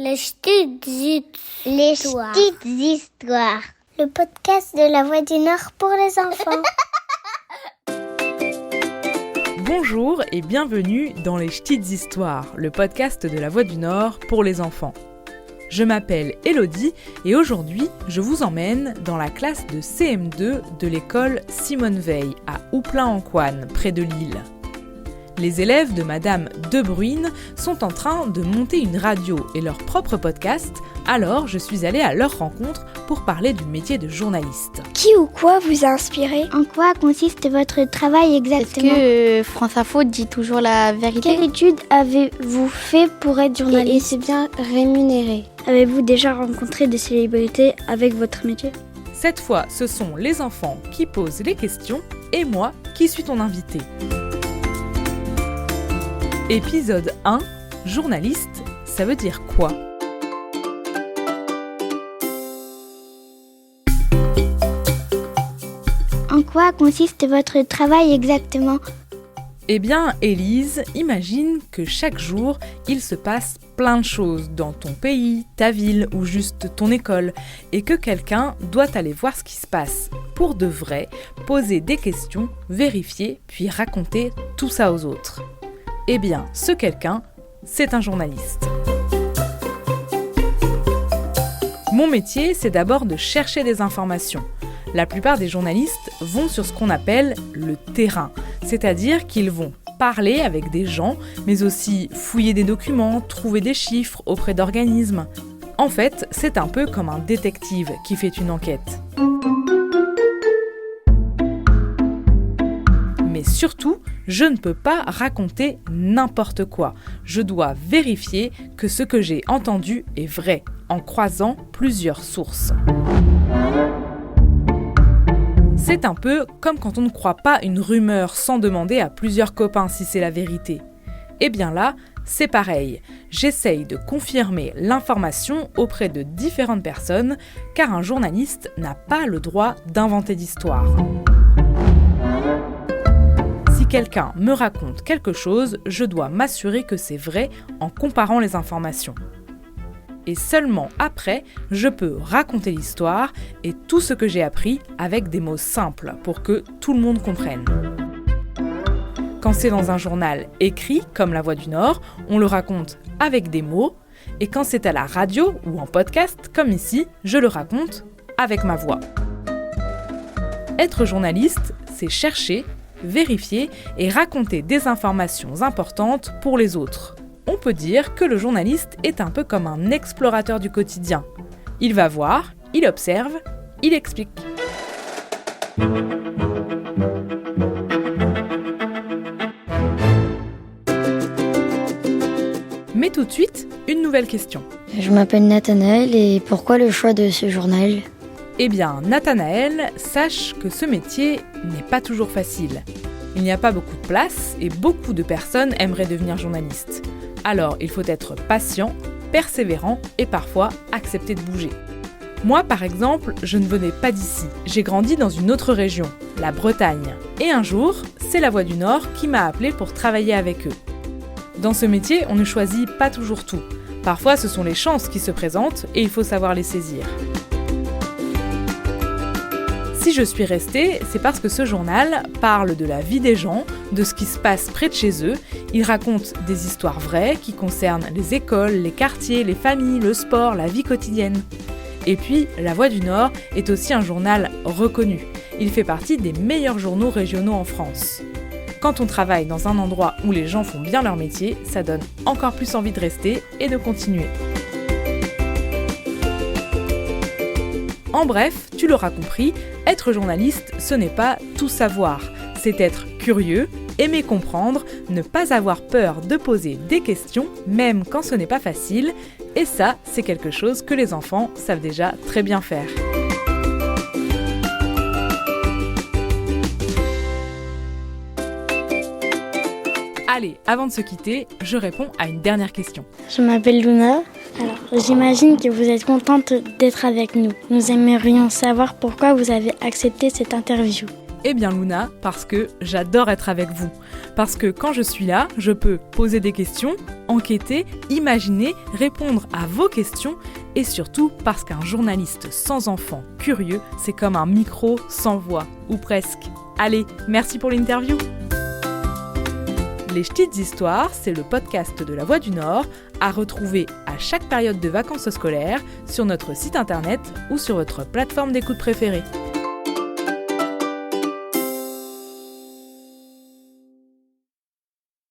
Les petites histoires. Les petites histoires. Le podcast de la Voix du Nord pour les enfants. Bonjour et bienvenue dans Les petites histoires, le podcast de la Voix du Nord pour les enfants. Je m'appelle Elodie et aujourd'hui, je vous emmène dans la classe de CM2 de l'école Simone Veil à Houpplain-en-Couanne, près de Lille. Les élèves de Madame De Bruyne sont en train de monter une radio et leur propre podcast, alors je suis allée à leur rencontre pour parler du métier de journaliste. Qui ou quoi vous a inspiré ? En quoi consiste votre travail exactement ? Est-ce que France Info dit toujours la vérité ? Quelle étude avez-vous fait pour être journaliste ? Et c'est bien rémunéré ? Avez-vous déjà rencontré des célébrités avec votre métier ? Cette fois, ce sont les enfants qui posent les questions et moi qui suis ton invité. Épisode 1, journaliste, ça veut dire quoi ? En quoi consiste votre travail exactement ? Eh bien, Élise, imagine que chaque jour, il se passe plein de choses dans ton pays, ta ville ou juste ton école, et que quelqu'un doit aller voir ce qui se passe, pour de vrai, poser des questions, vérifier, puis raconter tout ça aux autres. Eh bien, ce quelqu'un, c'est un journaliste. Mon métier, c'est d'abord de chercher des informations. La plupart des journalistes vont sur ce qu'on appelle le terrain, c'est-à-dire qu'ils vont parler avec des gens, mais aussi fouiller des documents, trouver des chiffres auprès d'organismes. En fait, c'est un peu comme un détective qui fait une enquête. Mais surtout, je ne peux pas raconter n'importe quoi. Je dois vérifier que ce que j'ai entendu est vrai, en croisant plusieurs sources. C'est un peu comme quand on ne croit pas une rumeur sans demander à plusieurs copains si c'est la vérité. Eh bien là, c'est pareil. J'essaye de confirmer l'information auprès de différentes personnes, car un journaliste n'a pas le droit d'inventer d'histoire. Si quelqu'un me raconte quelque chose, je dois m'assurer que c'est vrai en comparant les informations. Et seulement après, je peux raconter l'histoire et tout ce que j'ai appris avec des mots simples pour que tout le monde comprenne. Quand c'est dans un journal écrit, comme La Voix du Nord, on le raconte avec des mots, et quand c'est à la radio ou en podcast, comme ici, je le raconte avec ma voix. Être journaliste, c'est chercher, vérifier et raconter des informations importantes pour les autres. On peut dire que le journaliste est un peu comme un explorateur du quotidien. Il va voir, il observe, il explique. Mais tout de suite, une nouvelle question. Je m'appelle Nathanaël et pourquoi le choix de ce journal ? Eh bien, Nathanaël, sache que ce métier n'est pas toujours facile. Il n'y a pas beaucoup de place et beaucoup de personnes aimeraient devenir journalistes. Alors, il faut être patient, persévérant et parfois accepter de bouger. Moi, par exemple, je ne venais pas d'ici. J'ai grandi dans une autre région, la Bretagne. Et un jour, c'est La Voix du Nord qui m'a appelée pour travailler avec eux. Dans ce métier, on ne choisit pas toujours tout. Parfois, ce sont les chances qui se présentent et il faut savoir les saisir. Si je suis restée, c'est parce que ce journal parle de la vie des gens, de ce qui se passe près de chez eux. Il raconte des histoires vraies qui concernent les écoles, les quartiers, les familles, le sport, la vie quotidienne. Et puis, La Voix du Nord est aussi un journal reconnu. Il fait partie des meilleurs journaux régionaux en France. Quand on travaille dans un endroit où les gens font bien leur métier, ça donne encore plus envie de rester et de continuer. En bref, tu l'auras compris, être journaliste, ce n'est pas tout savoir. C'est être curieux, aimer comprendre, ne pas avoir peur de poser des questions, même quand ce n'est pas facile. Et ça, c'est quelque chose que les enfants savent déjà très bien faire. Allez, avant de se quitter, je réponds à une dernière question. Je m'appelle Luna. Alors, j'imagine que vous êtes contente d'être avec nous. Nous aimerions savoir pourquoi vous avez accepté cette interview. Eh bien Luna, parce que j'adore être avec vous. Parce que quand je suis là, je peux poser des questions, enquêter, imaginer, répondre à vos questions et surtout parce qu'un journaliste sans enfant curieux, c'est comme un micro sans voix, ou presque. Allez, merci pour l'interview. Les Ch'tites Histoires, c'est le podcast de La Voix du Nord, à retrouver à chaque période de vacances scolaires sur notre site internet ou sur votre plateforme d'écoute préférée.